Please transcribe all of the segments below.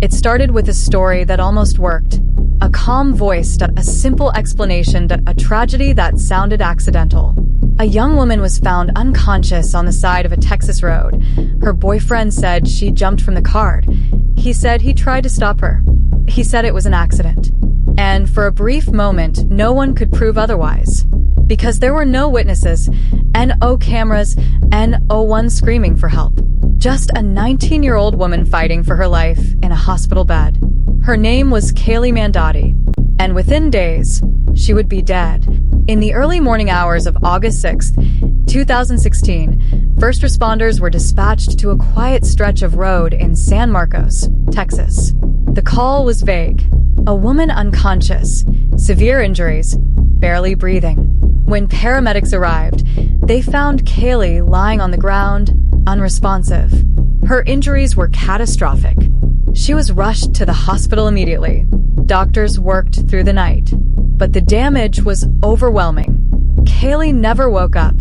It started with a story that almost worked. A calm voice, a simple explanation, a tragedy that sounded accidental. A young woman was found unconscious on the side of a Texas road. Her boyfriend said she jumped from the car. He said he tried to stop her. He said it was an accident. And for a brief moment, no one could prove otherwise. Because there were no witnesses, no cameras, no one screaming for help. Just a 19-year-old woman fighting for her life in a hospital bed. Her name was Cayley Mandadi, and within days, she would be dead. In the early morning hours of August 6, 2016, first responders were dispatched to a quiet stretch of road in San Marcos, Texas. The call was vague. A woman unconscious, severe injuries, barely breathing. When paramedics arrived, they found Cayley lying on the ground, unresponsive. Her injuries were catastrophic. She was rushed to the hospital immediately. Doctors worked through the night, but the damage was overwhelming. Cayley never woke up.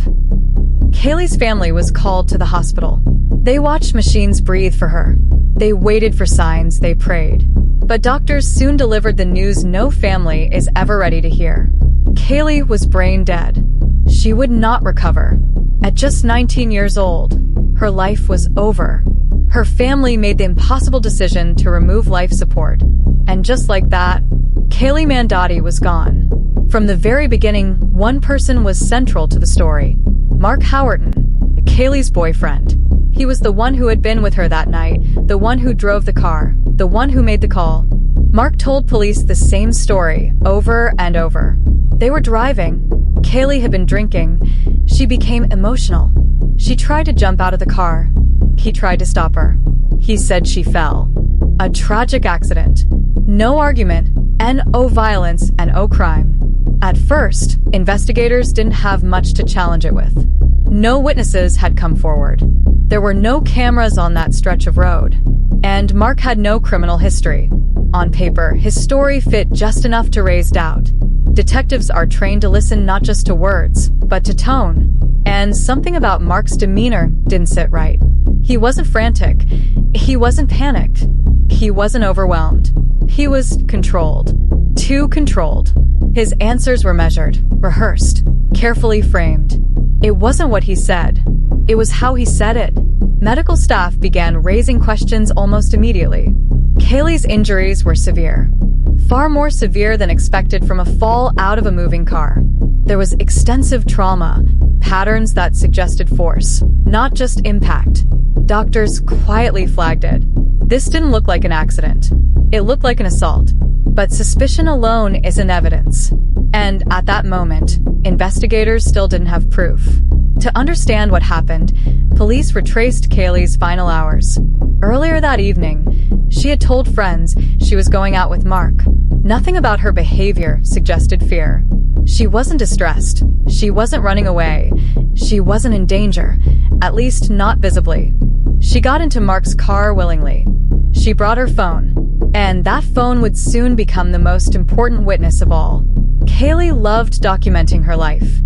Cayley's family was called to the hospital. They watched machines breathe for her. They waited for signs, they prayed. But doctors soon delivered the news no family is ever ready to hear. Cayley was brain dead. She would not recover. At just 19 years old, her life was over. Her family made the impossible decision to remove life support. And just like that, Cayley Mandadi was gone. From the very beginning, one person was central to the story. Mark Howerton, Cayley's boyfriend. He was the one who had been with her that night, the one who drove the car, the one who made the call. Mark told police the same story over and over. They were driving. Cayley had been drinking. She became emotional. She tried to jump out of the car. He tried to stop her. He said she fell. A tragic accident. No argument, no violence, and no crime. At first, investigators didn't have much to challenge it with. No witnesses had come forward. There were no cameras on that stretch of road. And Mark had no criminal history. On paper, his story fit just enough to raise doubt. Detectives are trained to listen not just to words, but to tone. And something about Mark's demeanor didn't sit right. He wasn't frantic. He wasn't panicked. He wasn't overwhelmed. He was controlled. Too controlled. His answers were measured, rehearsed, carefully framed. It wasn't what he said. It was how he said it. Medical staff began raising questions almost immediately. Cayley's injuries were severe. Far more severe than expected from a fall out of a moving car. There was extensive trauma, patterns that suggested force, not just impact. Doctors quietly flagged it. This didn't look like an accident. It looked like an assault. But suspicion alone isn't evidence. And at that moment, investigators still didn't have proof. To understand what happened, police retraced Cayley's final hours. Earlier that evening, she had told friends she was going out with Mark. Nothing about her behavior suggested fear. She wasn't distressed. She wasn't running away. She wasn't in danger, at least not visibly. She got into Mark's car willingly. She brought her phone, and that phone would soon become the most important witness of all. Cayley loved documenting her life.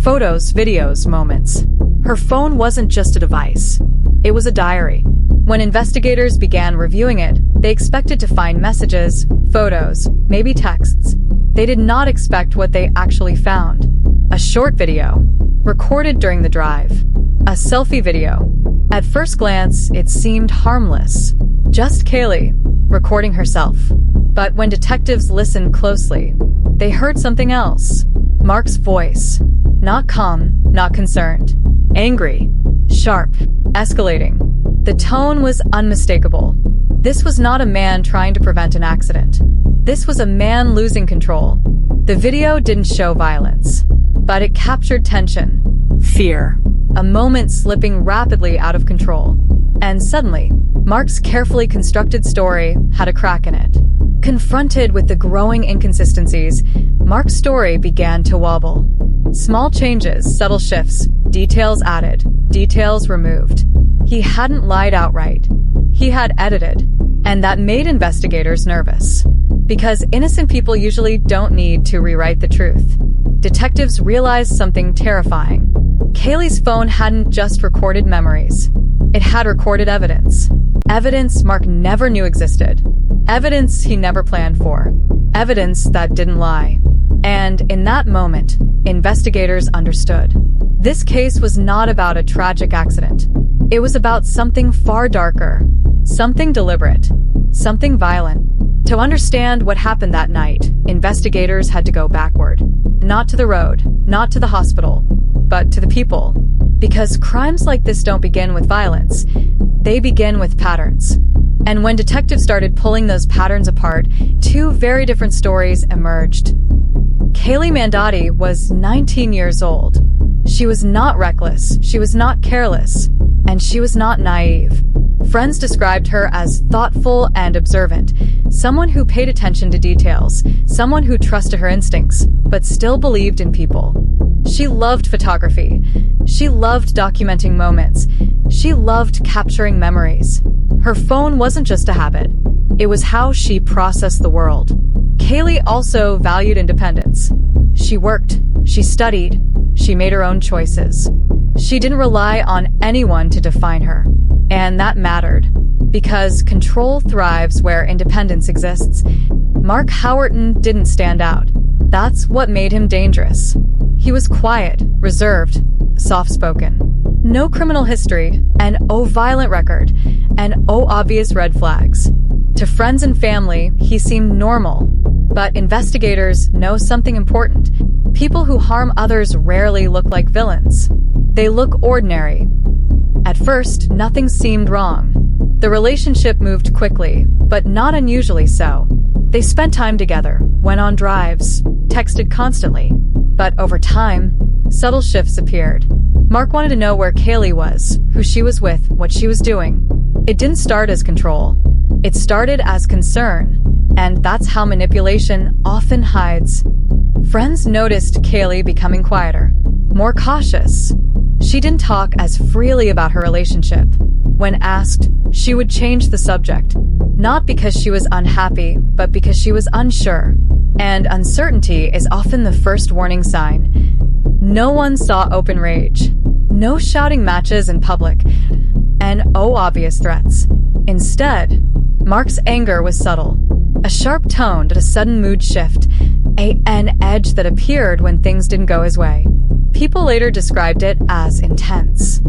Photos, videos, moments. Her phone wasn't just a device. It was a diary. When investigators began reviewing it, they expected to find messages, photos, maybe texts. They did not expect what they actually found. A short video, recorded during the drive. A selfie video. At first glance, it seemed harmless. Just Cayley, recording herself. But when detectives listened closely, they heard something else. Mark's voice. Not calm, not concerned. Angry. Sharp. Escalating. The tone was unmistakable. This was not a man trying to prevent an accident. This was a man losing control. The video didn't show violence, but it captured tension, fear, a moment slipping rapidly out of control. And suddenly, Mark's carefully constructed story had a crack in it. Confronted with the growing inconsistencies, Mark's story began to wobble. Small changes, subtle shifts, details added, details removed. He hadn't lied outright. He had edited, and that made investigators nervous. Because innocent people usually don't need to rewrite the truth. Detectives realized something terrifying. Cayley's phone hadn't just recorded memories. It had recorded evidence. Evidence Mark never knew existed. Evidence he never planned for. Evidence that didn't lie. And in that moment, investigators understood. This case was not about a tragic accident. It was about something far darker, something deliberate, something violent. To understand what happened that night, investigators had to go backward. Not to the road, not to the hospital, but to the people. Because crimes like this don't begin with violence, they begin with patterns. And when detectives started pulling those patterns apart, two very different stories emerged. Cayley Mandadi was 19 years old. She was not reckless, she was not careless, and she was not naive. Friends described her as thoughtful and observant, someone who paid attention to details, someone who trusted her instincts, but still believed in people. She loved photography. She loved documenting moments. She loved capturing memories. Her phone wasn't just a habit. It was how she processed the world. Cayley also valued independence. She worked, she studied, she made her own choices. She didn't rely on anyone to define her. And that mattered, because control thrives where independence exists. Mark Howerton didn't stand out. That's what made him dangerous. He was quiet, reserved, soft-spoken. No criminal history, an violent record, and obvious red flags. To friends and family, he seemed normal. But investigators know something important. People who harm others rarely look like villains. They look ordinary. At first, nothing seemed wrong. The relationship moved quickly, but not unusually so. They spent time together, went on drives, texted constantly. But over time, subtle shifts appeared. Mark wanted to know where Cayley was, who she was with, what she was doing. It didn't start as control. It started as concern. And that's how manipulation often hides. Friends noticed Cayley becoming quieter, more cautious. She didn't talk as freely about her relationship. When asked, she would change the subject. Not because she was unhappy, but because she was unsure. And uncertainty is often the first warning sign. No one saw open rage. No shouting matches in public. And obvious threats. Instead, Mark's anger was subtle. A sharp tone to a sudden mood shift. An edge that appeared when things didn't go his way. People later described it as intense.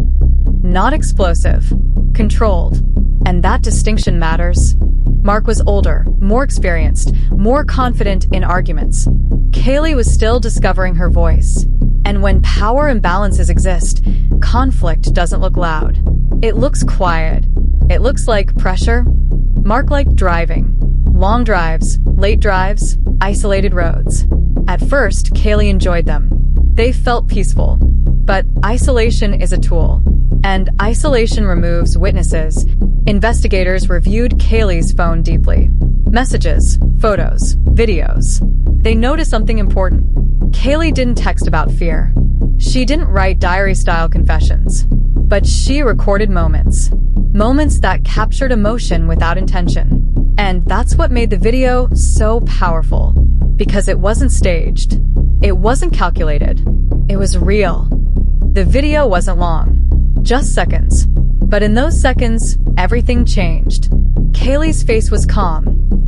Not explosive. Controlled. And that distinction matters. Mark was older, more experienced, more confident in arguments. Cayley was still discovering her voice. And when power imbalances exist, conflict doesn't look loud. It looks quiet. It looks like pressure. Mark liked driving. Long drives, late drives, isolated roads. At first, Cayley enjoyed them. They felt peaceful. But isolation is a tool. And isolation removes witnesses. Investigators reviewed Cayley's phone deeply. Messages, photos, videos. They noticed something important. Cayley didn't text about fear. She didn't write diary-style confessions. But she recorded moments. Moments that captured emotion without intention. And that's what made the video so powerful. Because it wasn't staged. It wasn't calculated. It was real. The video wasn't long. Just seconds. But in those seconds, everything changed. Cayley's face was calm,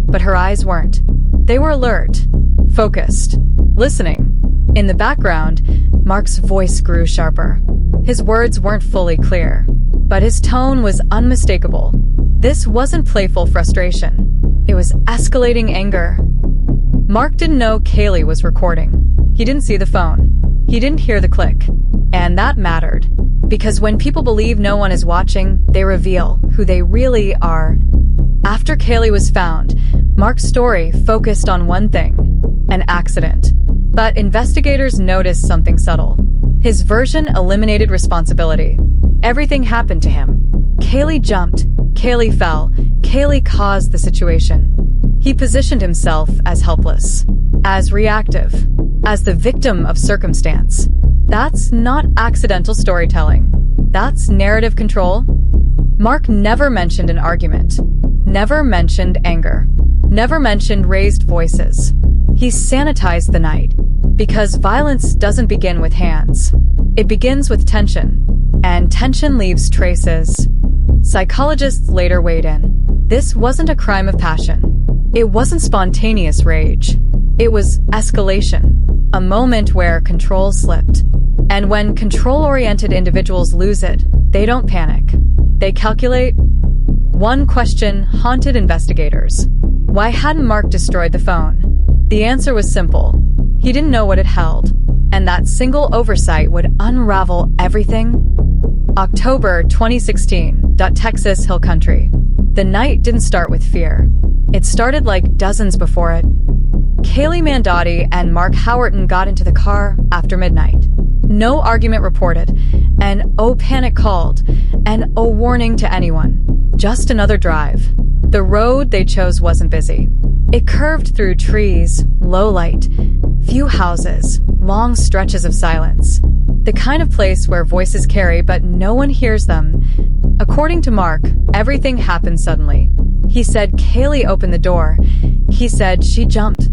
but her eyes weren't. They were alert, focused, listening. In the background, Mark's voice grew sharper. His words weren't fully clear, but his tone was unmistakable. This wasn't playful frustration. It was escalating anger. Mark didn't know Cayley was recording. He didn't see the phone. He didn't hear the click. And that mattered. Because when people believe no one is watching, they reveal who they really are. After Cayley was found, Mark's story focused on one thing: an accident. But investigators noticed something subtle. His version eliminated responsibility. Everything happened to him. Cayley jumped. Cayley fell. Cayley caused the situation. He positioned himself as helpless, as reactive, as the victim of circumstance. That's not accidental storytelling. That's narrative control. Mark never mentioned an argument. Never mentioned anger. Never mentioned raised voices. He sanitized the night. Because violence doesn't begin with hands. It begins with tension. And tension leaves traces. Psychologists later weighed in. This wasn't a crime of passion. It wasn't spontaneous rage. It was escalation, a moment where control slipped. And when control-oriented individuals lose it, they don't panic. They calculate. One question haunted investigators. Why hadn't Mark destroyed the phone? The answer was simple. He didn't know what it held, and that single oversight would unravel everything. October 2016, Texas Hill Country. The night didn't start with fear. It started like dozens before it. Cayley Mandadi and Mark Howerton got into the car after midnight. No argument reported, and oh panic called, and oh warning to anyone. Just another drive. The road they chose wasn't busy. It curved through trees, low light, few houses, long stretches of silence. The kind of place where voices carry but no one hears them. According to Mark, everything happened suddenly. He said Cayley opened the door. He said she jumped.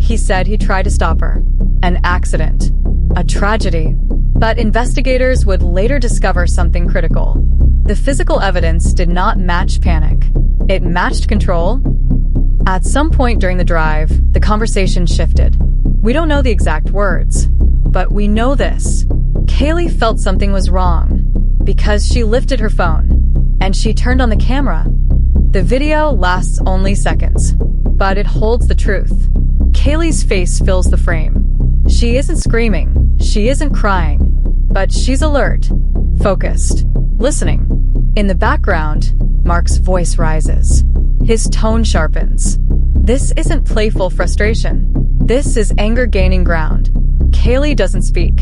He said he tried to stop her. An accident. A tragedy. But investigators would later discover something critical. The physical evidence did not match panic. It matched control. At some point during the drive, the conversation shifted. We don't know the exact words, but we know this. Cayley felt something was wrong because she lifted her phone and she turned on the camera. The video lasts only seconds, but it holds the truth. Cayley's face fills the frame. She isn't screaming, she isn't crying, but she's alert, focused, listening. In the background, Mark's voice rises. His tone sharpens. This isn't playful frustration. This is anger gaining ground. Cayley doesn't speak.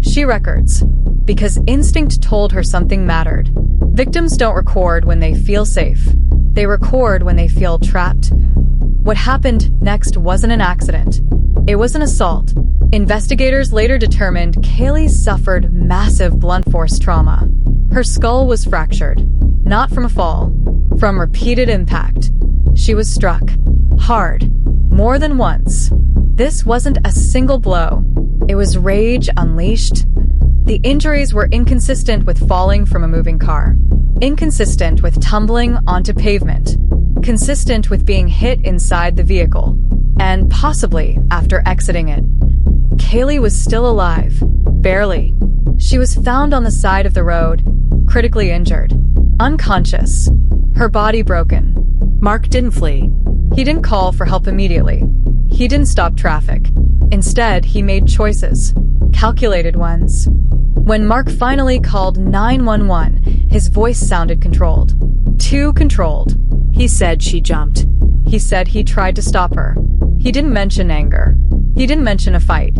She records, because instinct told her something mattered. Victims don't record when they feel safe. They record when they feel trapped. What happened next wasn't an accident. It was an assault. Investigators later determined Cayley suffered massive blunt force trauma. Her skull was fractured, not from a fall, from repeated impact. She was struck, hard, more than once. This wasn't a single blow. It was rage unleashed. The injuries were inconsistent with falling from a moving car, inconsistent with tumbling onto pavement, consistent with being hit inside the vehicle, and possibly after exiting it. Cayley was still alive, barely. She was found on the side of the road, critically injured, unconscious, her body broken. Mark didn't flee. He didn't call for help immediately. He didn't stop traffic. Instead, he made choices, calculated ones. When Mark finally called 911, his voice sounded controlled. Too controlled. He said she jumped. He said he tried to stop her. He didn't mention anger. He didn't mention a fight.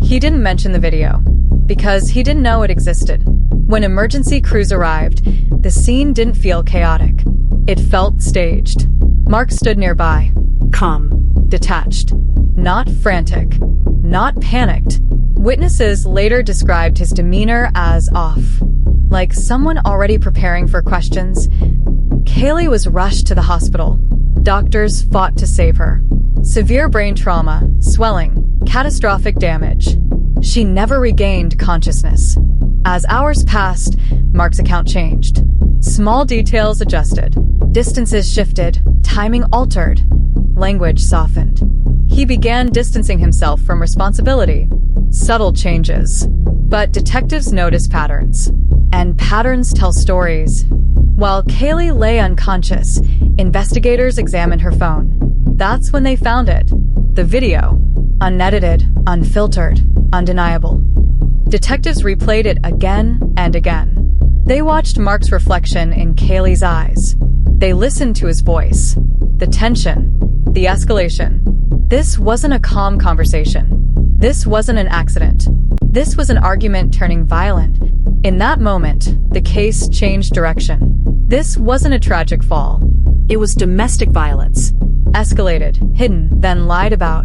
He didn't mention the video, because he didn't know it existed. When emergency crews arrived, the scene didn't feel chaotic. It felt staged. Mark stood nearby, calm, detached, not frantic, not panicked. Witnesses later described his demeanor as off, like someone already preparing for questions. Cayley was rushed to the hospital. Doctors fought to save her. Severe brain trauma, swelling, catastrophic damage. She never regained consciousness. As hours passed, Mark's account changed. Small details adjusted. Distances shifted. Timing altered. Language softened. He began distancing himself from responsibility. Subtle changes. But detectives notice patterns. And patterns tell stories. While Cayley lay unconscious, investigators examined her phone. That's when they found it. The video. Unedited, unfiltered, undeniable. Detectives replayed it again and again. They watched Mark's reflection in Cayley's eyes. They listened to his voice. The tension. The escalation. This wasn't a calm conversation. This wasn't an accident. This was an argument turning violent. In that moment, the case changed direction. This wasn't a tragic fall. It was domestic violence. Escalated, hidden, then lied about.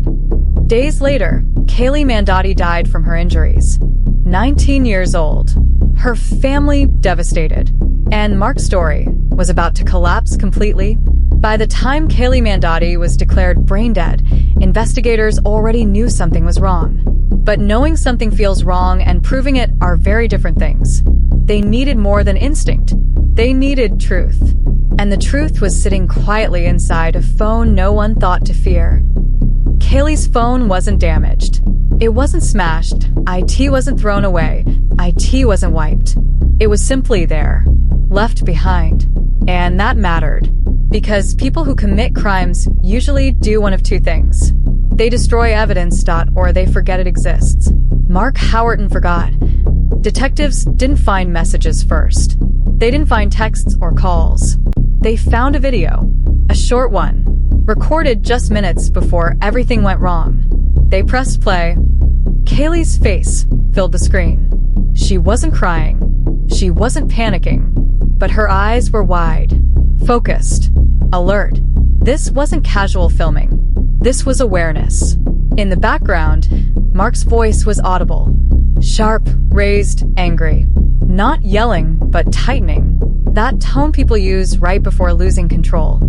Days later, Cayley Mandadi died from her injuries. 19 years old. Her family devastated. And Mark's story was about to collapse completely. By the time Cayley Mandadi was declared brain dead, investigators already knew something was wrong. But knowing something feels wrong and proving it are very different things. They needed more than instinct. They needed truth. And the truth was sitting quietly inside a phone no one thought to fear. Cayley's phone wasn't damaged. It wasn't smashed. IT wasn't thrown away. IT wasn't wiped. It was simply there, left behind. And that mattered. Because people who commit crimes usually do one of two things. They destroy evidence, or they forget it exists. Mark Howerton forgot. Detectives didn't find messages first. They didn't find texts or calls. They found a video, a short one, recorded just minutes before everything went wrong. They pressed play. Cayley's face filled the screen. She wasn't crying. She wasn't panicking. But her eyes were wide, focused, alert. This wasn't casual filming. This was awareness. In the background, Mark's voice was audible. Sharp, raised, angry. Not yelling, but tightening. That tone people use right before losing control.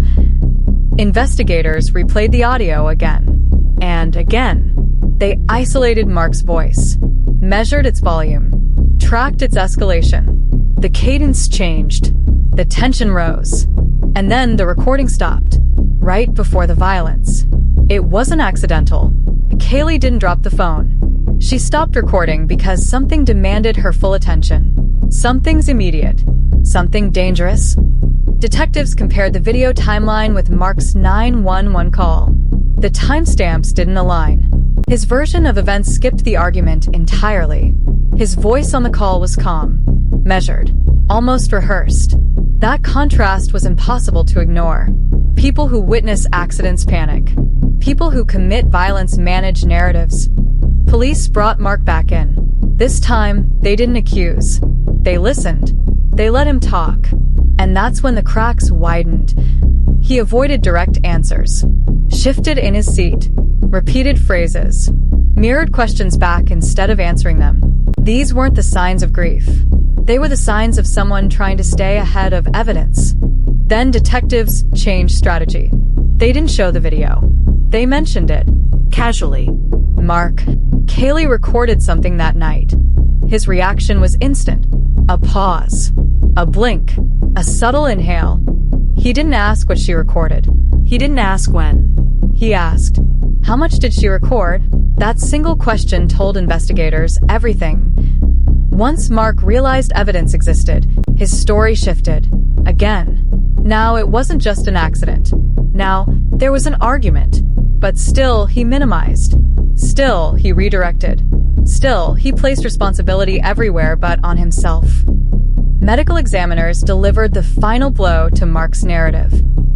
Investigators replayed the audio again and again. They isolated Mark's voice, measured its volume, tracked its escalation. The cadence changed. The tension rose. And then the recording stopped, right before the violence. It wasn't accidental. Cayley didn't drop the phone. She stopped recording because something demanded her full attention. Something's immediate. Something dangerous. Detectives compared the video timeline with Mark's 911 call. The timestamps didn't align. His version of events skipped the argument entirely. His voice on the call was calm, measured, almost rehearsed. That contrast was impossible to ignore. People who witness accidents panic. People who commit violence manage narratives. Police brought Mark back in. This time, they didn't accuse. They listened. They let him talk. And that's when the cracks widened. He avoided direct answers, shifted in his seat, repeated phrases, mirrored questions back instead of answering them. These weren't the signs of grief. They were the signs of someone trying to stay ahead of evidence. Then detectives changed strategy. They didn't show the video. They mentioned it. Casually. Mark. Cayley recorded something that night. His reaction was instant. A pause. A blink. A subtle inhale. He didn't ask what she recorded. He didn't ask when. He asked, how much did she record? That single question told investigators everything. Once Mark realized evidence existed, his story shifted. Again. Now it wasn't just an accident. Now there was an argument. But still he minimized. Still he redirected. Still he placed responsibility everywhere but on himself. Medical examiners delivered the final blow to Mark's narrative.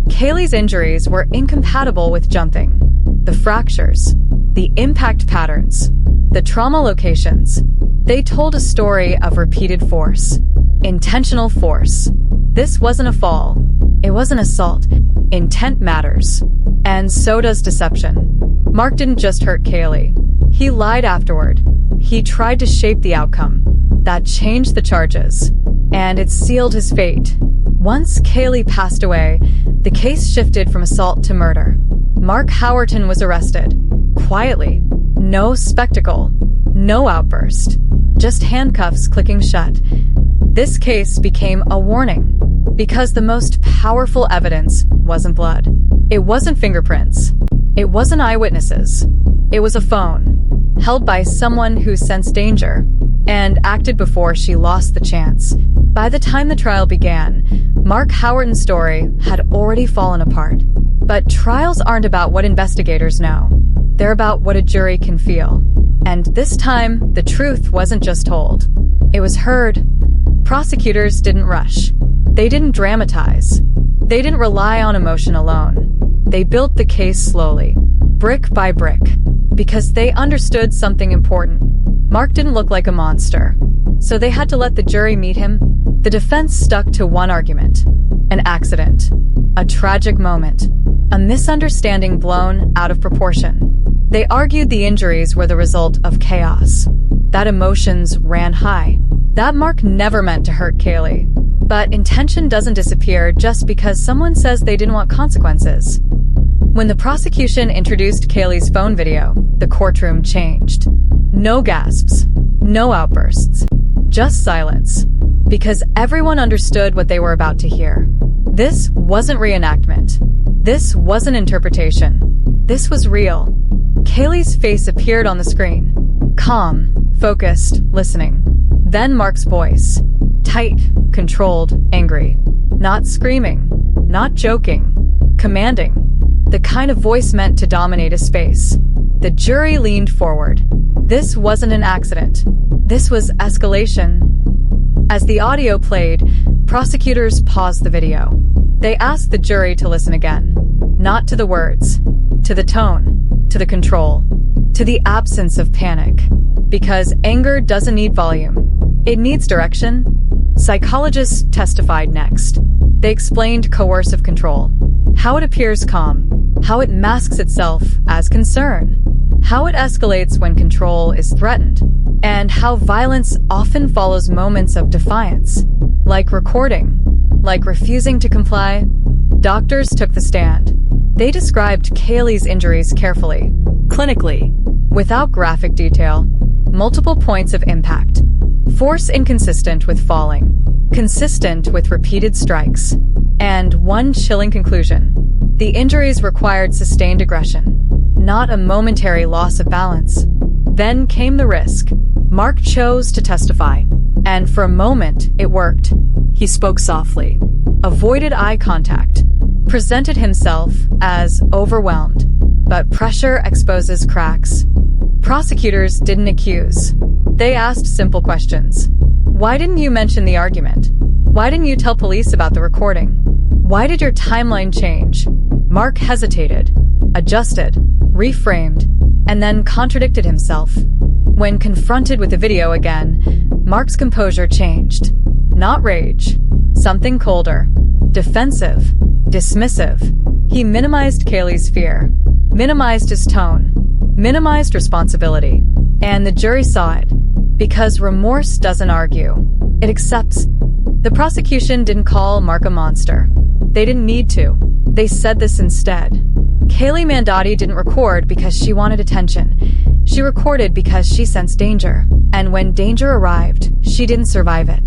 Cayley's injuries were incompatible with jumping. The fractures, the impact patterns, the trauma locations. They told a story of repeated force. Intentional force. This wasn't a fall. It was an assault. Intent matters. And so does deception. Mark didn't just hurt Cayley. He lied afterward. He tried to shape the outcome. That changed the charges. And it sealed his fate. Once Cayley passed away, the case shifted from assault to murder. Mark Howerton was arrested. Quietly. No spectacle. No outburst. Just handcuffs clicking shut. This case became a warning. Because the most powerful evidence wasn't blood. It wasn't fingerprints. It wasn't eyewitnesses. It was a phone, held by someone who sensed danger and acted before she lost the chance. By the time the trial began, Mark Howerton's story had already fallen apart. But trials aren't about what investigators know. They're about what a jury can feel. And this time, the truth wasn't just told. It was heard. Prosecutors didn't rush. They didn't dramatize. They didn't rely on emotion alone. They built the case slowly, brick by brick, because they understood something important. Mark didn't look like a monster, so they had to let the jury meet him. The defense stuck to one argument: an accident, a tragic moment, a misunderstanding blown out of proportion. They argued the injuries were the result of chaos, that emotions ran high, that Mark never meant to hurt Cayley. But intention doesn't disappear just because someone says they didn't want consequences. When the prosecution introduced Cayley's phone video, the courtroom changed. No gasps, no outbursts, just silence. because everyone understood what they were about to hear. This wasn't reenactment. This wasn't interpretation. This was real. Cayley's face appeared on the screen. Calm, focused, listening. Then Mark's voice. Tight, controlled, angry. Not screaming. Not joking. Commanding. The kind of voice meant to dominate a space. The jury leaned forward. This wasn't an accident. This was escalation. As the audio played, prosecutors paused the video. They asked the jury to listen again. Not to the words, to the tone, to the control, to the absence of panic. Because anger doesn't need volume. It needs direction. Psychologists testified next. They explained coercive control. How it appears calm. How it masks itself as concern. How it escalates when control is threatened. And how violence often follows moments of defiance. Like recording. Like refusing to comply. Doctors took the stand. They described Cayley's injuries carefully, clinically, without graphic detail. Multiple points of impact. Force inconsistent with falling. Consistent with repeated strikes. And one chilling conclusion. The injuries required sustained aggression, not a momentary loss of balance. Then came the risk. Mark chose to testify. And for a moment, it worked. He spoke softly, avoided eye contact, presented himself as overwhelmed. But pressure exposes cracks. Prosecutors didn't accuse. They asked simple questions. Why didn't you mention the argument? Why didn't you tell police about the recording? Why did your timeline change? Mark hesitated, adjusted, reframed, and then contradicted himself. When confronted with the video again, Mark's composure changed. Not rage. Something colder. Defensive. Dismissive. He minimized Cayley's fear. Minimized his tone. Minimized responsibility. And the jury saw it. Because remorse doesn't argue. It accepts. The prosecution didn't call Mark a monster. They didn't need to. They said this instead. Cayley Mandadi didn't record because she wanted attention. She recorded because she sensed danger. And when danger arrived, she didn't survive it.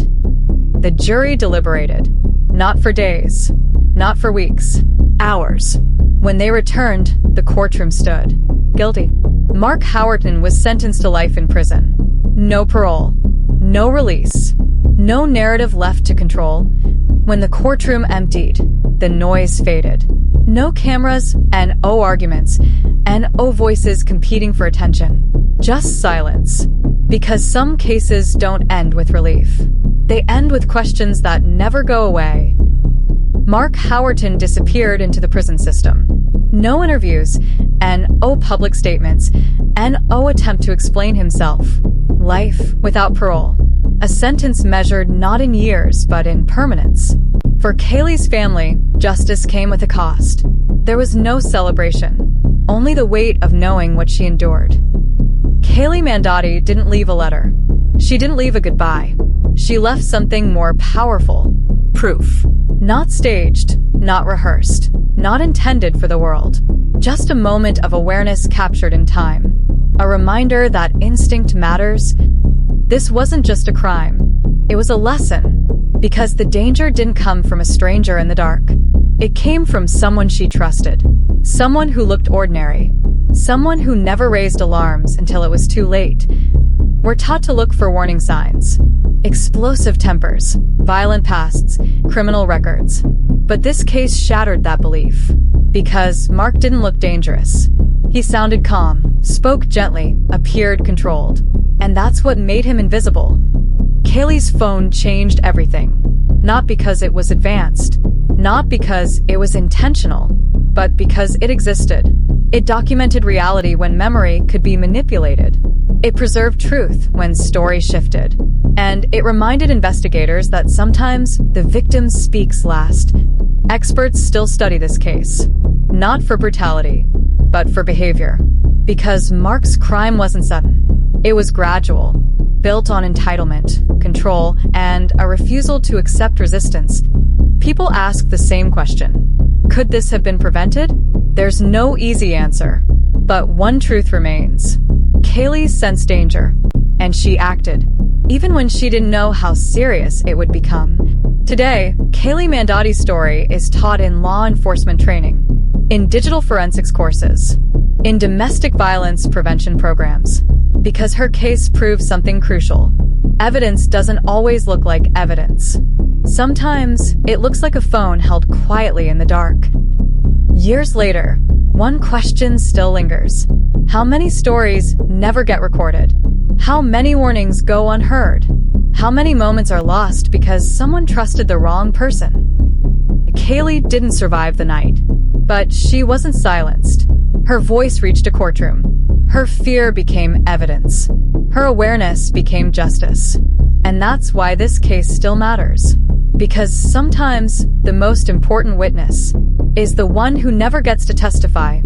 The jury deliberated. Not for days. Not for weeks. Hours. When they returned, the courtroom stood. Guilty. Mark Howerton was sentenced to life in prison. No parole. No release. No narrative left to control. When the courtroom emptied, the noise faded. No cameras, NO arguments, NO voices competing for attention. Just silence. Because some cases don't end with relief. They end with questions that never go away. Mark Howerton disappeared into the prison system. No interviews, NO public statements, NO attempt to explain himself. Life without parole. A sentence measured not in years, but in permanence. For Cayley's family, justice came with a cost. There was no celebration, only the weight of knowing what she endured. Cayley Mandadi didn't leave a letter. She didn't leave a goodbye. She left something more powerful. Proof. Not staged, not rehearsed, not intended for the world. Just a moment of awareness captured in time. A reminder that instinct matters. This wasn't just a crime. It was a lesson. Because the danger didn't come from a stranger in the dark. It came from someone she trusted. Someone who looked ordinary. Someone who never raised alarms until it was too late. We're taught to look for warning signs. Explosive tempers, violent pasts, criminal records. But this case shattered that belief. Because Mark didn't look dangerous. He sounded calm, spoke gently, appeared controlled. And that's what made him invisible. Cayley's phone changed everything. Not because it was advanced. Not because it was intentional. But because it existed. It documented reality when memory could be manipulated. It preserved truth when story shifted. And it reminded investigators that sometimes the victim speaks last. Experts still study this case. Not for brutality, but for behavior. Because Mark's crime wasn't sudden. It was gradual. Built on entitlement, control, and a refusal to accept resistance. People ask the same question. Could this have been prevented? There's no easy answer. But one truth remains. Cayley sensed danger, and she acted. even when she didn't know how serious it would become. Today, Cayley Mandadi's story is taught in law enforcement training, in digital forensics courses, in domestic violence prevention programs, because her case proves something crucial. Evidence doesn't always look like evidence. Sometimes, it looks like a phone held quietly in the dark. Years later, one question still lingers. How many stories never get recorded? How many warnings go unheard? How many moments are lost because someone trusted the wrong person? Cayley didn't survive the night, but she wasn't silenced. Her voice reached a courtroom. Her fear became evidence. Her awareness became justice. And that's why this case still matters. Because sometimes the most important witness is the one who never gets to testify